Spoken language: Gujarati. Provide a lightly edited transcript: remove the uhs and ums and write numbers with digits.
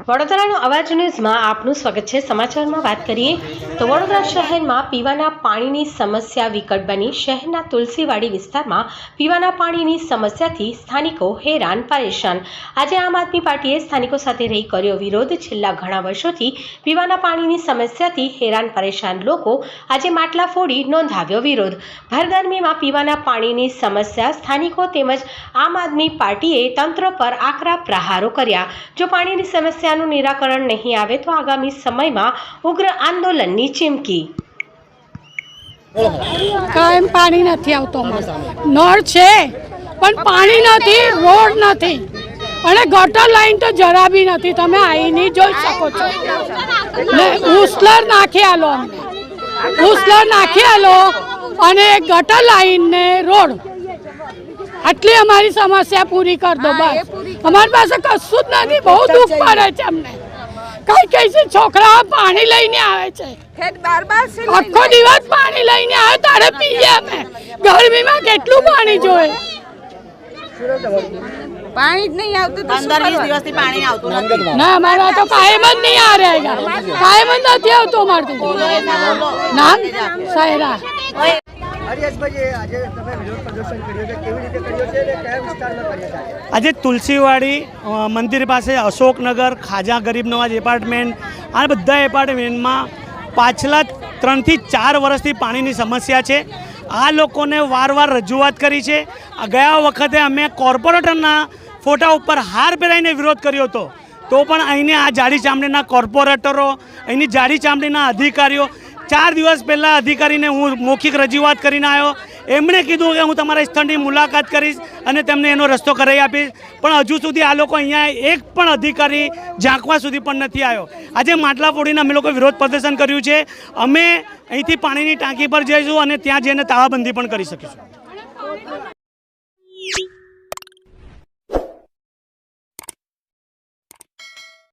વડોદરાનો અવાજ ન્યૂઝમાં આપનું સ્વાગત છે। સમાચારમાં વાત કરીએ તો વડોદરા શહેરમાં પીવાના પાણીની સમસ્યા વિકટ બની શહેરના તુલસીવાડી વિસ્તારમાં પીવાના પાણીની સમસ્યાથી સ્થાનિકો હેરાન પરેશાન। આજે આમ આદમી પાર્ટીએ સ્થાનિકો સાથે રહી કર્યો વિરોધ। છેલ્લા ઘણા વર્ષોથી પીવાના પાણીની સમસ્યાથી હેરાન પરેશાન લોકો આજે માટલા ફોડી નોંધાવ્યો વિરોધ। ભર ગરમીમાં પીવાના પાણીની સમસ્યા સ્થાનિકો તેમજ આમ આદમી પાર્ટીએ તંત્ર પર આકરા પ્રહારો કર્યા। જો પાણીની સમસ્યાનું નિરાકરણ નહીં આવે તો આગામી સમયમાં ઉગ્ર આંદોલનની ચીમકી। કાયમ પાણી નથી આવતો, નળ છે પણ પાણી નથી, રોડ નથી અને ગટર લાઈન તો જરા બી નથી। તમે આવીને જોઈ શકો છો ને ઉસલર નાખી આલો, ઉસલર નાખી આલો અને ગટર લાઈન ને રોડ, આટલી અમારી સમસ્યા પૂરી કર દો બસ। અમારી પાસે કશું જ નથી, બહુ દુઃખ પડે છે અમને। કઈ કઈ છે છોકરાઓ પાણી લઈને આવે છે, આખો દિવસ પાણી લઈને આવે તારે પીએ અમે। ગરમીમાં કેટલું પાણી જોઈએ? પાણી જ નહીં આવતું, 15-20 દિવસથી પાણી આવતું નથી। ના અમારા તો કાયમ જ નહીં આ रहेगा, કાયમ જ નથી આવતું અમારથી। નામ સાયરા। આજે તુલસીવાડી મંદિર પાસે અશોકનગર, ખાજા ગરીબ નવાજ એપાર્ટમેન્ટ, આ બધા એપાર્ટમેન્ટમાં પાછલા 3 થી 4 વર્ષથી પાણીની સમસ્યા છે। આ લોકોને વારવાર રજૂઆત કરી છે। ગયા વખતે અમે કોર્પોરેટરના ફોટા ઉપર હાર પહેરાવીને વિરોધ કર્યો હતો, તો પણ અહીંને આ જાડી ચામડીના કોર્પોરેટરો, અહીંની જાડી ચામડીના અધિકારીઓ, 4 દિવસ પહેલાં અધિકારીને હું મૌખિક રજૂઆત કરીને આવ્યો। એમણે કીધું કે હું તમારા સ્થળની મુલાકાત કરીશ અને તેમને એનો રસ્તો કરાવી આપીશ, પણ હજુ સુધી આ લોકો અહીંયા એક પણ અધિકારી ઝાંકવા સુધી પણ નથી આવ્યો। આજે માટલા ફોડીને અમે લોકો વિરોધ પ્રદર્શન કર્યું છે। અમે અહીંથી પાણીની ટાંકી પર જઈશું અને ત્યાં જઈને તાળાબંધી પણ કરી શકીશું।